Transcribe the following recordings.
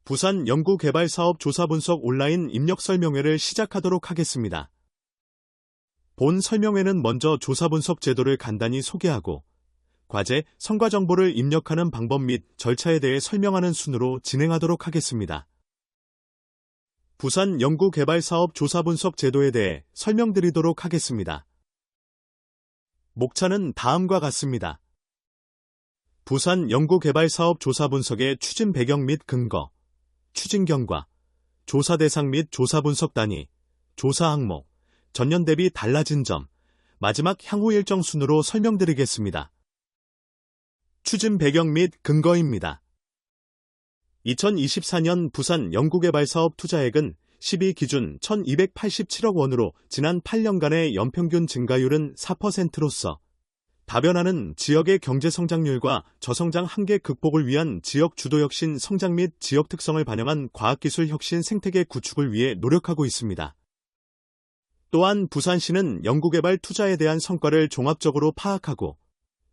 부산 연구개발사업 조사분석 온라인 입력 설명회를 시작하도록 하겠습니다. 본 설명회는 먼저 조사분석 제도를 간단히 소개하고 과제, 성과 정보를 입력하는 방법 및 절차에 대해 설명하는 순으로 진행하도록 하겠습니다. 부산 연구개발사업 조사분석 제도에 대해 설명드리도록 하겠습니다. 목차는 다음과 같습니다. 부산 연구개발사업 조사분석의 추진 배경 및 근거, 추진 경과, 조사 대상 및 조사분석 단위, 조사 항목, 전년 대비 달라진 점, 마지막 향후 일정 순으로 설명드리겠습니다. 추진 배경 및 근거입니다. 2024년 부산 연구개발사업 투자액은 12기준 1,287억 원으로 지난 8년간의 연평균 증가율은 4%로서 다변화는 지역의 경제성장률과 저성장 한계 극복을 위한 지역 주도 혁신 성장 및 지역 특성을 반영한 과학기술 혁신 생태계 구축을 위해 노력하고 있습니다. 또한 부산시는 연구개발 투자에 대한 성과를 종합적으로 파악하고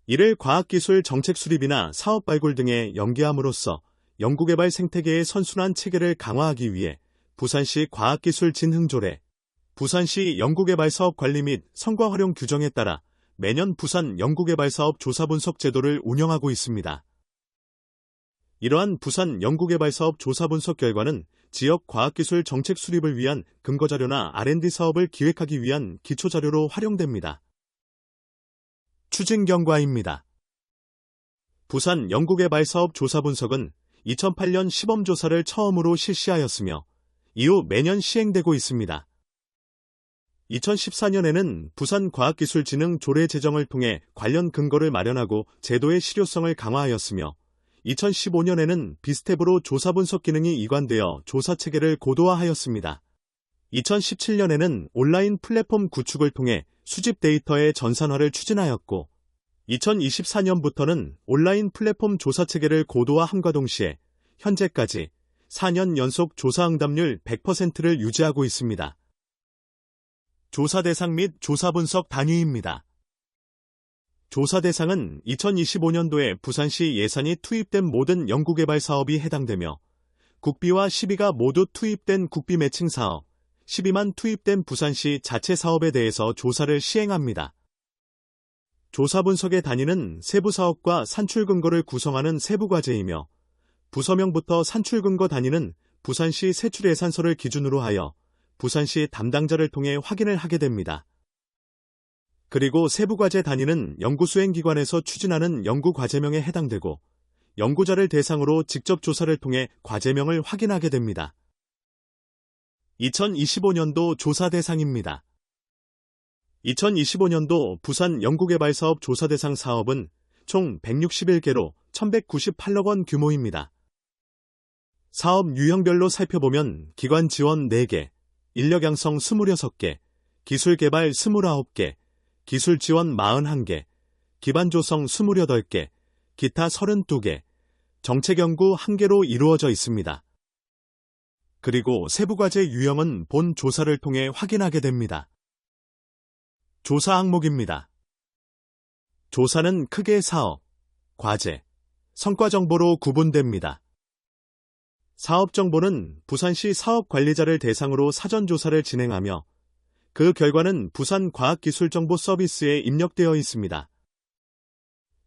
이를 과학기술 정책 수립이나 사업 발굴 등에 연계함으로써 연구개발 생태계의 선순환 체계를 강화하기 위해 부산시 과학기술 진흥조례, 부산시 연구개발사업 관리 및 성과 활용 규정에 따라 매년 부산 연구개발사업 조사분석 제도를 운영하고 있습니다. 이러한 부산 연구개발사업 조사분석 결과는 지역 과학기술 정책 수립을 위한 근거자료나 R&D 사업을 기획하기 위한 기초자료로 활용됩니다. 추진 경과입니다. 부산 연구개발사업 조사분석은 2008년 시범조사를 처음으로 실시하였으며 이후 매년 시행되고 있습니다. 2014년에는 부산과학기술진흥 조례 제정을 통해 관련 근거를 마련하고 제도의 실효성을 강화하였으며 2015년에는 비스텝으로 조사분석 기능이 이관되어 조사체계를 고도화하였습니다. 2017년에는 온라인 플랫폼 구축을 통해 수집 데이터의 전산화를 추진하였고 2024년부터는 온라인 플랫폼 조사체계를 고도화함과 동시에 현재까지 4년 연속 조사 응답률 100%를 유지하고 있습니다. 조사 대상 및 조사 분석 단위입니다. 조사 대상은 2025년도에 부산시 예산이 투입된 모든 연구개발 사업이 해당되며 국비와 시비가 모두 투입된 국비 매칭 사업, 시비만 투입된 부산시 자체 사업에 대해서 조사를 시행합니다. 조사 분석의 단위는 세부 사업과 산출 근거를 구성하는 세부 과제이며 부서명부터 산출 근거 단위는 부산시 세출 예산서를 기준으로 하여 부산시 담당자를 통해 확인을 하게 됩니다. 그리고 세부과제 단위는 연구수행기관에서 추진하는 연구과제명에 해당되고 연구자를 대상으로 직접 조사를 통해 과제명을 확인하게 됩니다. 2025년도 조사 대상입니다. 2025년도 부산 연구개발사업 조사 대상 사업은 총 161개로 1,198억 원 규모입니다. 사업 유형별로 살펴보면 기관 지원 4개, 인력 양성 26개, 기술 개발 29개, 기술 지원 41개, 기반 조성 28개, 기타 32개, 정책 연구 1개로 이루어져 있습니다. 그리고 세부과제 유형은 본 조사를 통해 확인하게 됩니다. 조사 항목입니다. 조사는 크게 사업, 과제, 성과 정보로 구분됩니다. 사업 정보는 부산시 사업관리자를 대상으로 사전조사를 진행하며 그 결과는 부산과학기술정보서비스에 입력되어 있습니다.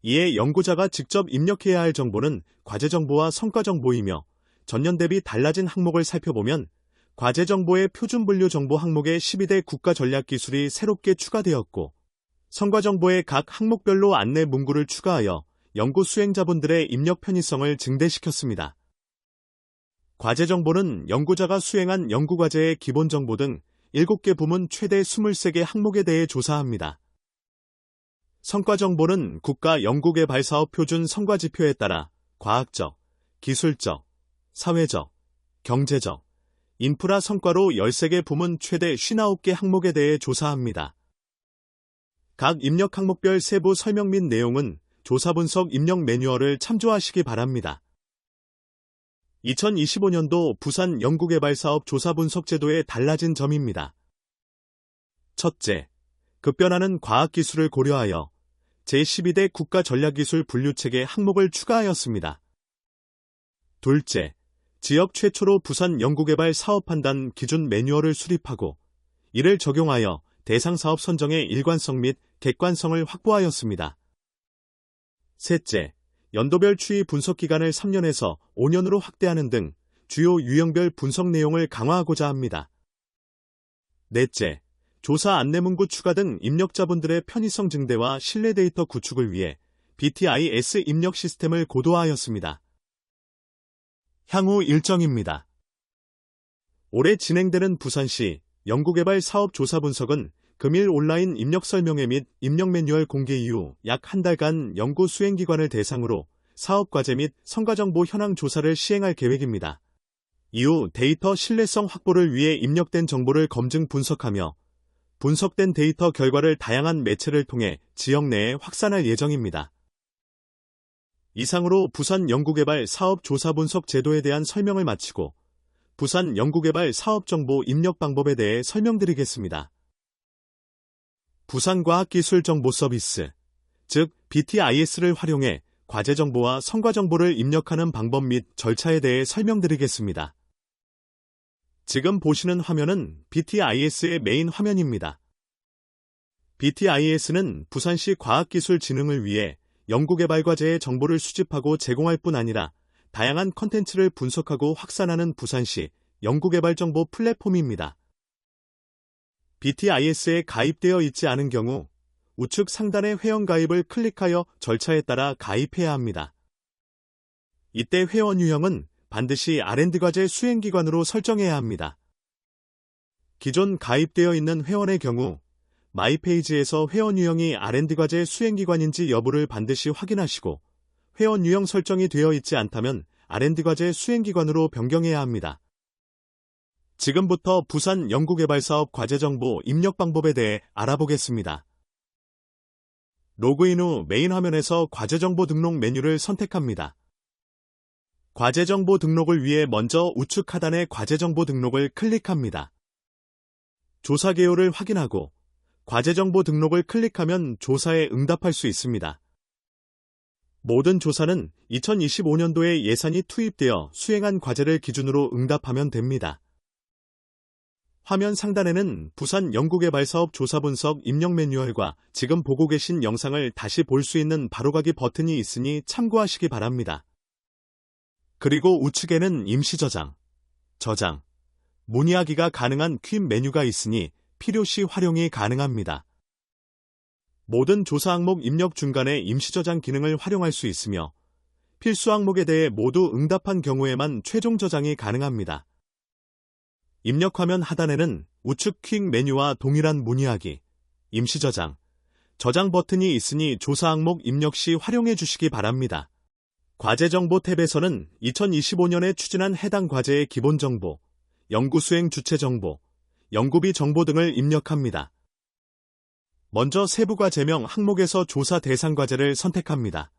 이에 연구자가 직접 입력해야 할 정보는 과제정보와 성과정보이며 전년 대비 달라진 항목을 살펴보면 과제정보의 표준분류 정보 항목에 12대 국가전략기술이 새롭게 추가되었고 성과정보의 각 항목별로 안내 문구를 추가하여 연구 수행자분들의 입력 편의성을 증대시켰습니다. 과제 정보는 연구자가 수행한 연구과제의 기본 정보 등 7개 부문 최대 23개 항목에 대해 조사합니다. 성과 정보는 국가 연구개발사업 표준 성과지표에 따라 과학적, 기술적, 사회적, 경제적, 인프라 성과로 13개 부문 최대 59개 항목에 대해 조사합니다. 각 입력 항목별 세부 설명 및 내용은 조사분석 입력 매뉴얼을 참조하시기 바랍니다. 2025년도 부산 연구개발사업 조사분석제도의 달라진 점입니다. 첫째, 급변하는 과학기술을 고려하여 제12대 국가전략기술 분류체계 항목을 추가하였습니다. 둘째, 지역 최초로 부산 연구개발 사업판단 기준 매뉴얼을 수립하고 이를 적용하여 대상 사업 선정의 일관성 및 객관성을 확보하였습니다. 셋째, 연도별 추이 분석 기간을 3년에서 5년으로 확대하는 등 주요 유형별 분석 내용을 강화하고자 합니다. 넷째, 조사 안내문구 추가 등 입력자분들의 편의성 증대와 신뢰 데이터 구축을 위해 BTIS 입력 시스템을 고도화하였습니다. 향후 일정입니다. 올해 진행되는 부산시 연구개발 사업 조사 분석은 금일 온라인 입력 설명회 및 입력 매뉴얼 공개 이후 약 한 달간 연구 수행기관을 대상으로 사업 과제 및 성과 정보 현황 조사를 시행할 계획입니다. 이후 데이터 신뢰성 확보를 위해 입력된 정보를 검증 분석하며 분석된 데이터 결과를 다양한 매체를 통해 지역 내에 확산할 예정입니다. 이상으로 부산 연구개발 사업 조사 분석 제도에 대한 설명을 마치고 부산 연구개발 사업 정보 입력 방법에 대해 설명드리겠습니다. 부산과학기술정보서비스, 즉 BTIS를 활용해 과제 정보와 성과 정보를 입력하는 방법 및 절차에 대해 설명드리겠습니다. 지금 보시는 화면은 BTIS의 메인 화면입니다. BTIS는 부산시 과학기술진흥을 위해 연구개발 과제의 정보를 수집하고 제공할 뿐 아니라 다양한 컨텐츠를 분석하고 확산하는 부산시 연구개발 정보 플랫폼입니다. BTIS에 가입되어 있지 않은 경우 우측 상단의 회원가입을 클릭하여 절차에 따라 가입해야 합니다. 이때 회원 유형은 반드시 R&D 과제 수행기관으로 설정해야 합니다. 기존 가입되어 있는 회원의 경우 마이페이지에서 회원 유형이 R&D 과제 수행기관인지 여부를 반드시 확인하시고 회원 유형 설정이 되어 있지 않다면 R&D 과제 수행기관으로 변경해야 합니다. 지금부터 부산 연구개발사업 과제정보 입력 방법에 대해 알아보겠습니다. 로그인 후 메인 화면에서 과제정보 등록 메뉴를 선택합니다. 과제정보 등록을 위해 먼저 우측 하단의 과제정보 등록을 클릭합니다. 조사 개요를 확인하고 과제정보 등록을 클릭하면 조사에 응답할 수 있습니다. 모든 조사는 2025년도에 예산이 투입되어 수행한 과제를 기준으로 응답하면 됩니다. 화면 상단에는 부산 연구개발사업 조사분석 입력 매뉴얼과 지금 보고 계신 영상을 다시 볼 수 있는 바로가기 버튼이 있으니 참고하시기 바랍니다. 그리고 우측에는 임시 저장, 문의하기가 가능한 퀵 메뉴가 있으니 필요시 활용이 가능합니다. 모든 조사 항목 입력 중간에 임시 저장 기능을 활용할 수 있으며 필수 항목에 대해 모두 응답한 경우에만 최종 저장이 가능합니다. 입력 화면 하단에는 우측 퀵 메뉴와 동일한 문의하기, 임시 저장, 저장 버튼이 있으니 조사 항목 입력 시 활용해 주시기 바랍니다. 과제 정보 탭에서는 2025년에 추진한 해당 과제의 기본 정보, 연구 수행 주체 정보, 연구비 정보 등을 입력합니다. 먼저 세부 과제명 항목에서 조사 대상 과제를 선택합니다.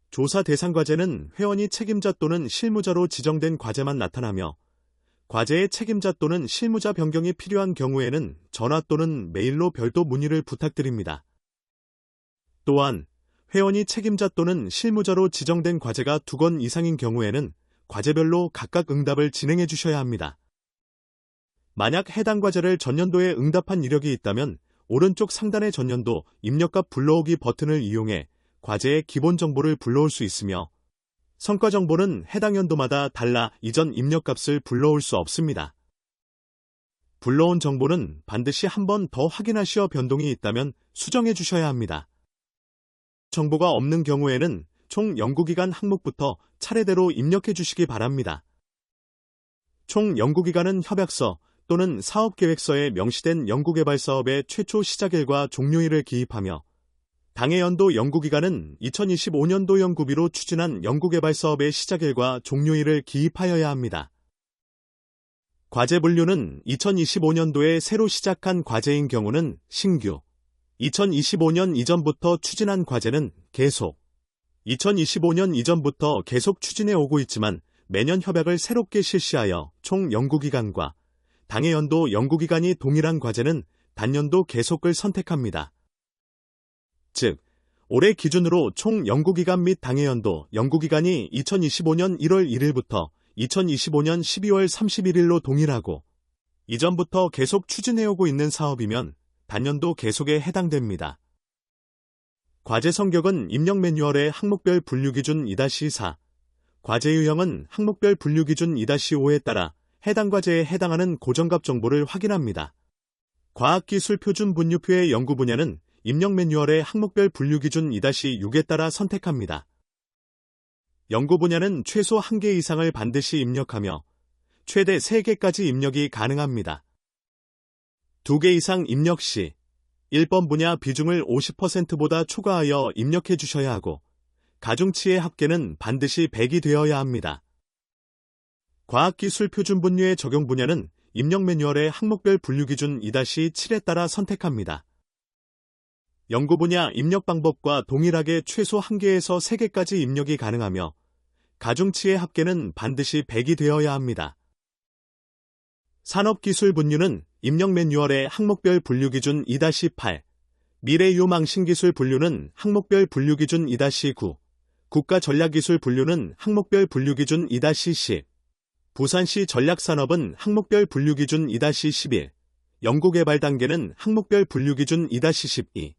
조사 대상 과제는 회원이 책임자 또는 실무자로 지정된 과제만 나타나며 과제의 책임자 또는 실무자 변경이 필요한 경우에는 전화 또는 메일로 별도 문의를 부탁드립니다. 또한 회원이 책임자 또는 실무자로 지정된 과제가 2건 이상인 경우에는 과제별로 각각 응답을 진행해 주셔야 합니다. 만약 해당 과제를 전년도에 응답한 이력이 있다면 오른쪽 상단의 전년도 입력값 불러오기 버튼을 이용해 과제의 기본 정보를 불러올 수 있으며 성과 정보는 해당 연도마다 달라 이전 입력값을 불러올 수 없습니다. 불러온 정보는 반드시 한 번 더 확인하시어 변동이 있다면 수정해 주셔야 합니다. 정보가 없는 경우에는 총 연구기간 항목부터 차례대로 입력해 주시기 바랍니다. 총 연구기간은 협약서 또는 사업계획서에 명시된 연구개발 사업의 최초 시작일과 종료일을 기입하며 당해 연도 연구기간은 2025년도 연구비로 추진한 연구개발 사업의 시작일과 종료일을 기입하여야 합니다. 과제 분류는 2025년도에 새로 시작한 과제인 경우는 신규, 2025년 이전부터 추진한 과제는 계속, 2025년 이전부터 계속 추진해 오고 있지만 매년 협약을 새롭게 실시하여 총 연구기간과 당해 연도 연구기간이 동일한 과제는 단연도 계속을 선택합니다. 즉, 올해 기준으로 총 연구기간 및 당해 연도 연구기간이 2025년 1월 1일부터 2025년 12월 31일로 동일하고 이전부터 계속 추진해오고 있는 사업이면 단년도 계속에 해당됩니다. 과제 성격은 입력 매뉴얼의 항목별 분류기준 2-4, 과제 유형은 항목별 분류기준 2-5에 따라 해당 과제에 해당하는 고정값 정보를 확인합니다. 과학기술 표준 분류표의 연구 분야는 입력 매뉴얼의 항목별 분류기준 2-6에 따라 선택합니다. 연구 분야는 최소 1개 이상을 반드시 입력하며 최대 3개까지 입력이 가능합니다. 2개 이상 입력 시 1번 분야 비중을 50%보다 초과하여 입력해 주셔야 하고 가중치의 합계는 반드시 100이 되어야 합니다. 과학기술 표준 분류의 적용 분야는 입력 매뉴얼의 항목별 분류기준 2-7에 따라 선택합니다. 연구 분야 입력 방법과 동일하게 최소 1개에서 3개까지 입력이 가능하며 가중치의 합계는 반드시 100이 되어야 합니다. 산업기술 분류는 입력 매뉴얼의 항목별 분류기준 2-8, 미래유망신기술 분류는 항목별 분류기준 2-9, 국가전략기술 분류는 항목별 분류기준 2-10, 부산시 전략산업은 항목별 분류기준 2-11, 연구개발 단계는 항목별 분류기준 2-12,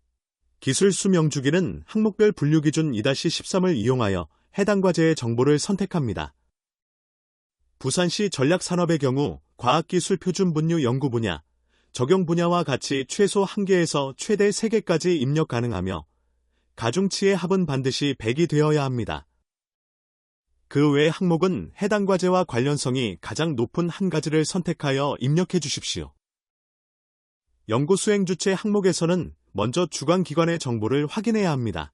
기술 수명주기는 항목별 분류기준 2-13을 이용하여 해당 과제의 정보를 선택합니다. 부산시 전략산업의 경우 과학기술 표준 분류 연구 분야, 적용 분야와 같이 최소 1개에서 최대 3개까지 입력 가능하며 가중치의 합은 반드시 100이 되어야 합니다. 그 외 항목은 해당 과제와 관련성이 가장 높은 한 가지를 선택하여 입력해 주십시오. 연구 수행 주체 항목에서는 먼저 주관기관의 정보를 확인해야 합니다.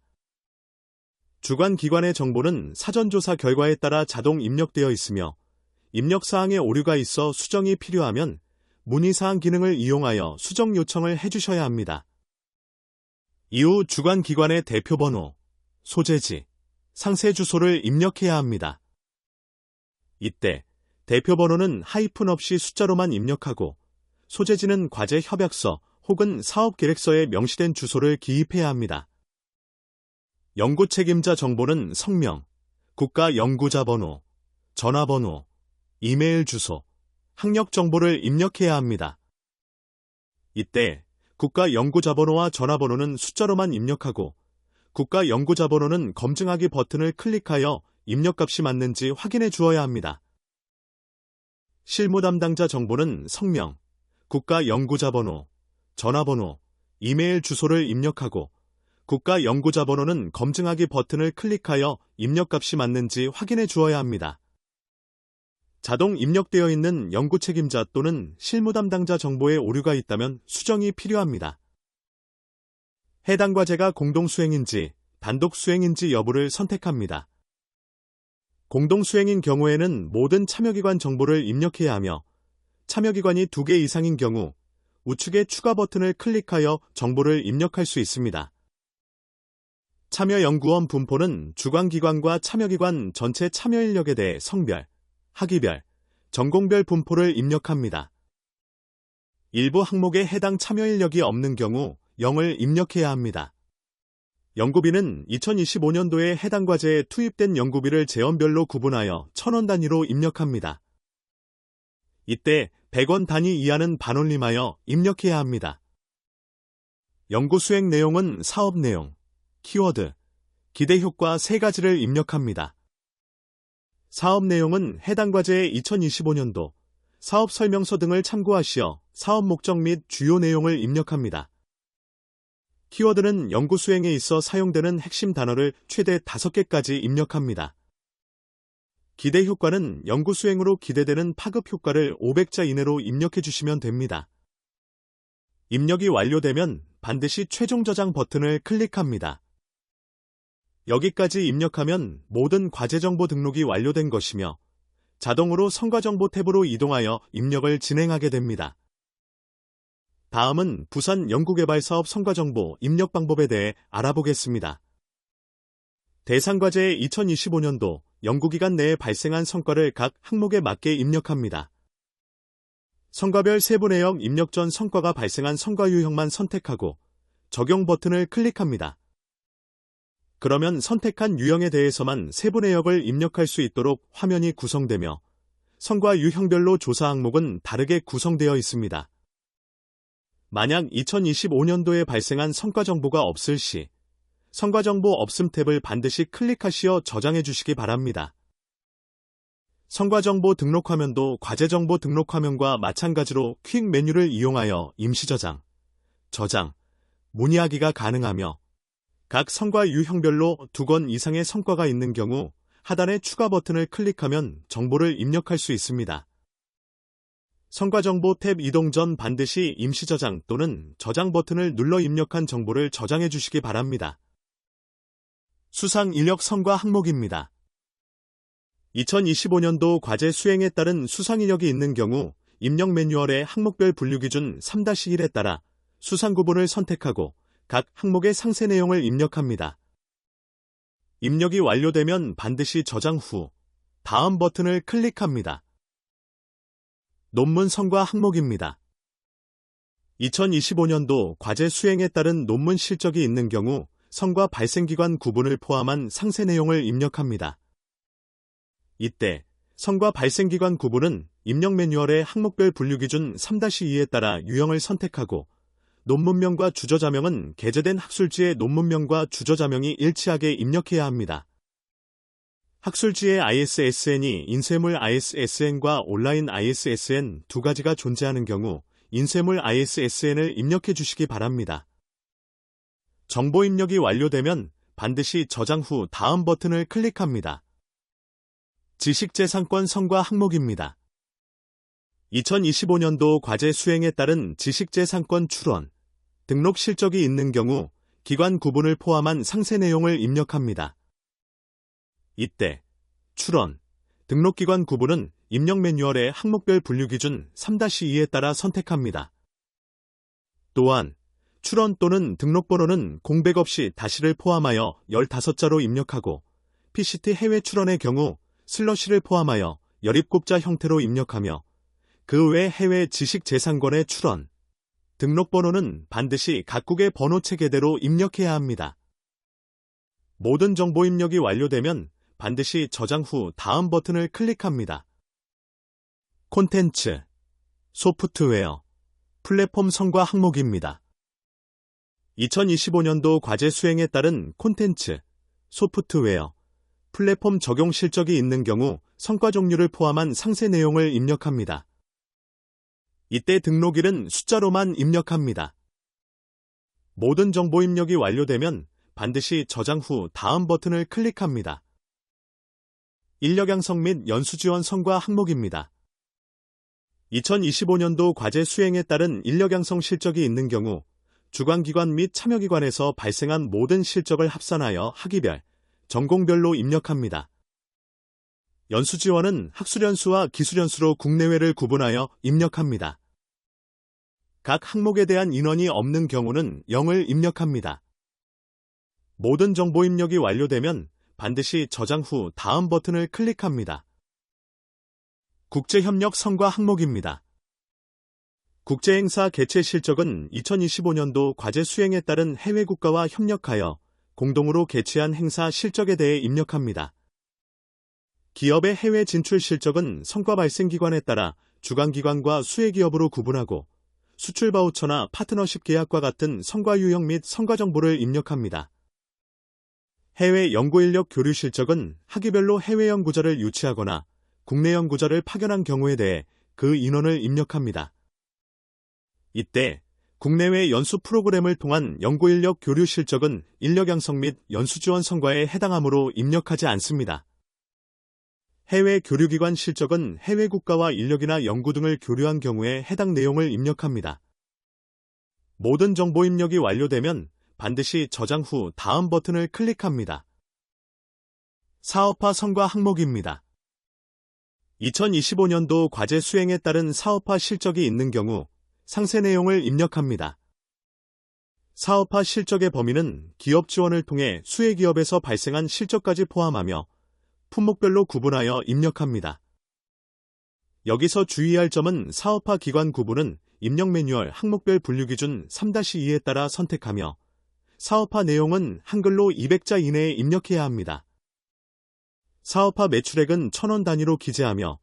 주관기관의 정보는 사전조사 결과에 따라 자동 입력되어 있으며 입력사항에 오류가 있어 수정이 필요하면 문의사항 기능을 이용하여 수정 요청을 해주셔야 합니다. 이후 주관기관의 대표번호, 소재지, 상세 주소를 입력해야 합니다. 이때 대표번호는 하이픈 없이 숫자로만 입력하고 소재지는 과제 협약서 혹은 사업계획서에 명시된 주소를 기입해야 합니다. 연구 책임자 정보는 성명, 국가 연구자 번호, 전화번호, 이메일 주소, 학력 정보를 입력해야 합니다. 이때 국가 연구자 번호와 전화번호는 숫자로만 입력하고 국가 연구자 번호는 검증하기 버튼을 클릭하여 입력값이 맞는지 확인해 주어야 합니다. 실무 담당자 정보는 성명, 국가 연구자 번호, 전화번호, 이메일 주소를 입력하고 국가 연구자 번호는 검증하기 버튼을 클릭하여 입력값이 맞는지 확인해 주어야 합니다. 자동 입력되어 있는 연구 책임자 또는 실무 담당자 정보에 오류가 있다면 수정이 필요합니다. 해당 과제가 공동 수행인지 단독 수행인지 여부를 선택합니다. 공동 수행인 경우에는 모든 참여기관 정보를 입력해야 하며 참여기관이 2개 이상인 경우 우측의 추가 버튼을 클릭하여 정보를 입력할 수 있습니다. 참여연구원 분포는 주관기관과 참여기관 전체 참여 인력에 대해 성별, 학위별, 전공별 분포를 입력합니다. 일부 항목에 해당 참여 인력이 없는 경우 0을 입력해야 합니다. 연구비는 2025년도에 해당 과제에 투입된 연구비를 재원별로 구분하여 1,000원 단위로 입력합니다. 이때 100원 단위 이하는 반올림하여 입력해야 합니다. 연구 수행 내용은 사업 내용, 키워드, 기대 효과 3가지를 입력합니다. 사업 내용은 해당 과제의 2025년도 사업 설명서 등을 참고하시어 사업 목적 및 주요 내용을 입력합니다. 키워드는 연구 수행에 있어 사용되는 핵심 단어를 최대 5개까지 입력합니다. 기대 효과는 연구 수행으로 기대되는 파급 효과를 500자 이내로 입력해 주시면 됩니다. 입력이 완료되면 반드시 최종 저장 버튼을 클릭합니다. 여기까지 입력하면 모든 과제 정보 등록이 완료된 것이며 자동으로 성과정보 탭으로 이동하여 입력을 진행하게 됩니다. 다음은 부산 연구개발사업 성과정보 입력 방법에 대해 알아보겠습니다. 대상 과제의 2025년도 연구기간 내에 발생한 성과를 각 항목에 맞게 입력합니다. 성과별 세부 내역 입력 전 성과가 발생한 성과 유형만 선택하고 적용 버튼을 클릭합니다. 그러면 선택한 유형에 대해서만 세부 내역을 입력할 수 있도록 화면이 구성되며 성과 유형별로 조사 항목은 다르게 구성되어 있습니다. 만약 2025년도에 발생한 성과 정보가 없을 시 성과 정보 없음 탭을 반드시 클릭하시어 저장해 주시기 바랍니다. 성과 정보 등록 화면도 과제 정보 등록 화면과 마찬가지로 퀵 메뉴를 이용하여 임시 저장, 문의하기가 가능하며 각 성과 유형별로 2건 이상의 성과가 있는 경우 하단의 추가 버튼을 클릭하면 정보를 입력할 수 있습니다. 성과 정보 탭 이동 전 반드시 임시 저장 또는 저장 버튼을 눌러 입력한 정보를 저장해 주시기 바랍니다. 수상 이력 성과 항목입니다. 2025년도 과제 수행에 따른 수상 이력이 있는 경우 입력 매뉴얼의 항목별 분류 기준 3-1에 따라 수상 구분을 선택하고 각 항목의 상세 내용을 입력합니다. 입력이 완료되면 반드시 저장 후 다음 버튼을 클릭합니다. 논문 성과 항목입니다. 2025년도 과제 수행에 따른 논문 실적이 있는 경우 성과 발생기관 구분을 포함한 상세 내용을 입력합니다. 이때 성과 발생기관 구분은 입력 매뉴얼의 항목별 분류 기준 3-2에 따라 유형을 선택하고 논문명과 주저자명은 게재된 학술지의 논문명과 주저자명이 일치하게 입력해야 합니다. 학술지의 ISSN이 인쇄물 ISSN과 온라인 ISSN 두 가지가 존재하는 경우 인쇄물 ISSN을 입력해 주시기 바랍니다. 정보 입력이 완료되면 반드시 저장 후 다음 버튼을 클릭합니다. 지식재산권 성과 항목입니다. 2025년도 과제 수행에 따른 지식재산권 출원, 등록 실적이 있는 경우 기관 구분을 포함한 상세 내용을 입력합니다. 이때 출원, 등록기관 구분은 입력 매뉴얼의 항목별 분류 기준 3-2에 따라 선택합니다. 또한 출원 또는 등록번호는 공백 없이 다시를 포함하여 15자로 입력하고 PCT 해외 출원의 경우 슬러시를 포함하여 열입국자 형태로 입력하며 그 외 해외 지식재산권의 출원, 등록번호는 반드시 각국의 번호 체계대로 입력해야 합니다. 모든 정보 입력이 완료되면 반드시 저장 후 다음 버튼을 클릭합니다. 콘텐츠, 소프트웨어, 플랫폼 성과 항목입니다. 2025년도 과제 수행에 따른 콘텐츠, 소프트웨어, 플랫폼 적용 실적이 있는 경우 성과 종류를 포함한 상세 내용을 입력합니다. 이때 등록일은 숫자로만 입력합니다. 모든 정보 입력이 완료되면 반드시 저장 후 다음 버튼을 클릭합니다. 인력 양성 및 연수 지원 성과 항목입니다. 2025년도 과제 수행에 따른 인력 양성 실적이 있는 경우 주관기관 및 참여기관에서 발생한 모든 실적을 합산하여 학위별, 전공별로 입력합니다. 연수 지원은 학술연수와 기술연수로 국내외를 구분하여 입력합니다. 각 항목에 대한 인원이 없는 경우는 0을 입력합니다. 모든 정보 입력이 완료되면 반드시 저장 후 다음 버튼을 클릭합니다. 국제협력 성과 항목입니다. 국제행사 개최 실적은 2025년도 과제 수행에 따른 해외 국가와 협력하여 공동으로 개최한 행사 실적에 대해 입력합니다. 기업의 해외 진출 실적은 성과 발생 기관에 따라 주관기관과 수혜기업으로 구분하고 수출 바우처나 파트너십 계약과 같은 성과 유형 및 성과 정보를 입력합니다. 해외 연구인력 교류 실적은 학위별로 해외 연구자를 유치하거나 국내 연구자를 파견한 경우에 대해 그 인원을 입력합니다. 이때 국내외 연수 프로그램을 통한 연구인력 교류 실적은 인력 양성 및 연수 지원 성과에 해당하므로 입력하지 않습니다. 해외 교류기관 실적은 해외 국가와 인력이나 연구 등을 교류한 경우에 해당 내용을 입력합니다. 모든 정보 입력이 완료되면 반드시 저장 후 다음 버튼을 클릭합니다. 사업화 성과 항목입니다. 2025년도 과제 수행에 따른 사업화 실적이 있는 경우 상세 내용을 입력합니다. 사업화 실적의 범위는 기업 지원을 통해 수혜기업에서 발생한 실적까지 포함하며 품목별로 구분하여 입력합니다. 여기서 주의할 점은 사업화 기관 구분은 입력 매뉴얼 항목별 분류 기준 3-2에 따라 선택하며 사업화 내용은 한글로 200자 이내에 입력해야 합니다. 사업화 매출액은 1,000원 단위로 기재하며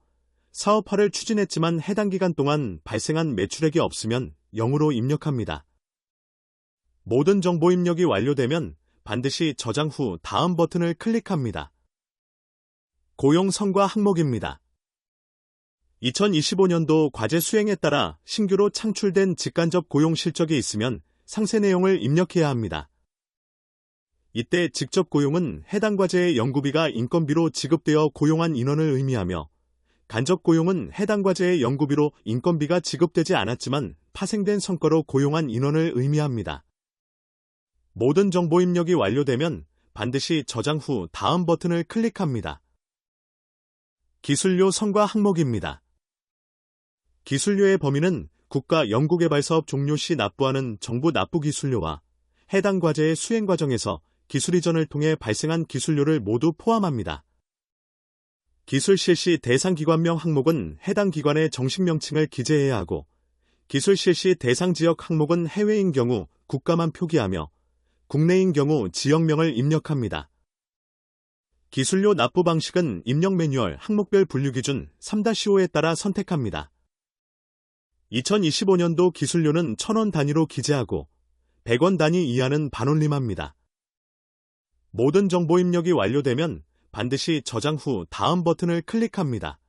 사업화를 추진했지만 해당 기간 동안 발생한 매출액이 없으면 0으로 입력합니다. 모든 정보 입력이 완료되면 반드시 저장 후 다음 버튼을 클릭합니다. 고용 성과 항목입니다. 2025년도 과제 수행에 따라 신규로 창출된 직간접 고용 실적이 있으면 상세 내용을 입력해야 합니다. 이때 직접 고용은 해당 과제의 연구비가 인건비로 지급되어 고용한 인원을 의미하며, 간접 고용은 해당 과제의 연구비로 인건비가 지급되지 않았지만 파생된 성과로 고용한 인원을 의미합니다. 모든 정보 입력이 완료되면 반드시 저장 후 다음 버튼을 클릭합니다. 기술료 성과 항목입니다. 기술료의 범위는 국가 연구개발사업 종료 시 납부하는 정부 납부 기술료와 해당 과제의 수행 과정에서 기술 이전을 통해 발생한 기술료를 모두 포함합니다. 기술 실시 대상 기관명 항목은 해당 기관의 정식 명칭을 기재해야 하고, 기술 실시 대상 지역 항목은 해외인 경우 국가만 표기하며 국내인 경우 지역명을 입력합니다. 기술료 납부 방식은 입력 매뉴얼 항목별 분류 기준 3-5에 따라 선택합니다. 2025년도 기술료는 1,000원 단위로 기재하고 100원 단위 이하는 반올림합니다. 모든 정보 입력이 완료되면 반드시 저장 후 다음 버튼을 클릭합니다.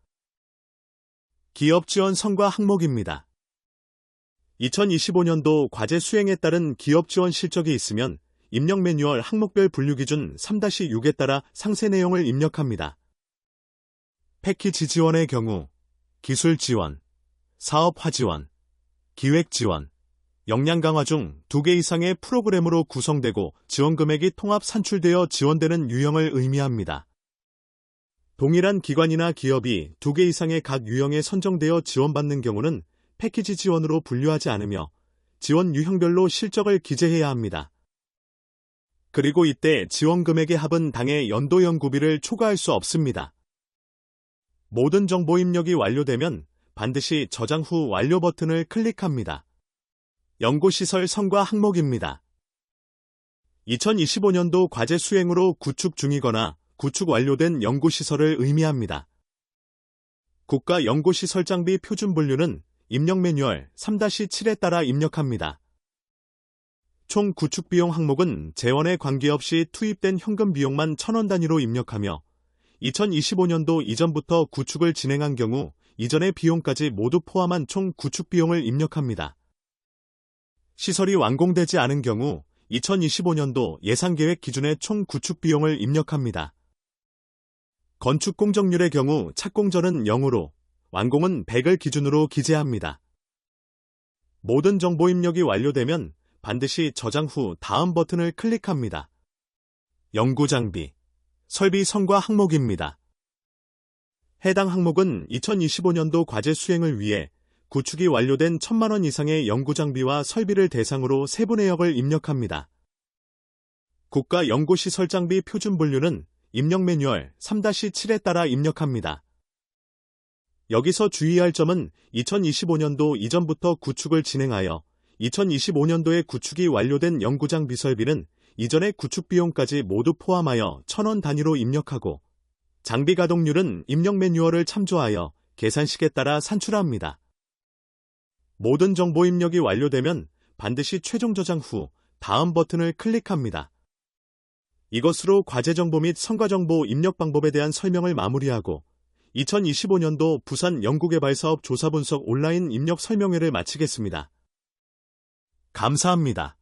기업 지원 성과 항목입니다. 2025년도 과제 수행에 따른 기업 지원 실적이 있으면 입력 매뉴얼 항목별 분류 기준 3-6에 따라 상세 내용을 입력합니다. 패키지 지원의 경우 기술 지원, 사업화 지원, 기획 지원, 역량 강화 중 2개 이상의 프로그램으로 구성되고 지원 금액이 통합 산출되어 지원되는 유형을 의미합니다. 동일한 기관이나 기업이 2개 이상의 각 유형에 선정되어 지원받는 경우는 패키지 지원으로 분류하지 않으며 지원 유형별로 실적을 기재해야 합니다. 그리고 이때 지원 금액의 합은 당해 연도 연구비를 초과할 수 없습니다. 모든 정보 입력이 완료되면 반드시 저장 후 완료 버튼을 클릭합니다. 연구시설 성과 항목입니다. 2025년도 과제 수행으로 구축 중이거나 구축 완료된 연구시설을 의미합니다. 국가 연구시설 장비 표준 분류는 입력 매뉴얼 3-7에 따라 입력합니다. 총 구축 비용 항목은 재원에 관계없이 투입된 현금 비용만 1,000원 단위로 입력하며 2025년도 이전부터 구축을 진행한 경우 이전의 비용까지 모두 포함한 총 구축 비용을 입력합니다. 시설이 완공되지 않은 경우 2025년도 예산계획 기준의 총 구축 비용을 입력합니다. 건축 공정률의 경우 착공전은 0으로, 완공은 100을 기준으로 기재합니다. 모든 정보 입력이 완료되면 반드시 저장 후 다음 버튼을 클릭합니다. 연구장비, 설비 성과 항목입니다. 해당 항목은 2025년도 과제 수행을 위해 구축이 완료된 1,000만 원 이상의 연구장비와 설비를 대상으로 세부 내역을 입력합니다. 국가 연구시설 장비 표준 분류는 입력 매뉴얼 3-7에 따라 입력합니다. 여기서 주의할 점은 2025년도 이전부터 구축을 진행하여 2025년도에 구축이 완료된 연구장비 설비는 이전의 구축 비용까지 모두 포함하여 1,000원 단위로 입력하고, 장비 가동률은 입력 매뉴얼을 참조하여 계산식에 따라 산출합니다. 모든 정보 입력이 완료되면 반드시 최종 저장 후 다음 버튼을 클릭합니다. 이것으로 과제 정보 및 성과 정보 입력 방법에 대한 설명을 마무리하고 2025년도 부산 연구개발사업 조사 분석 온라인 입력 설명회를 마치겠습니다. 감사합니다.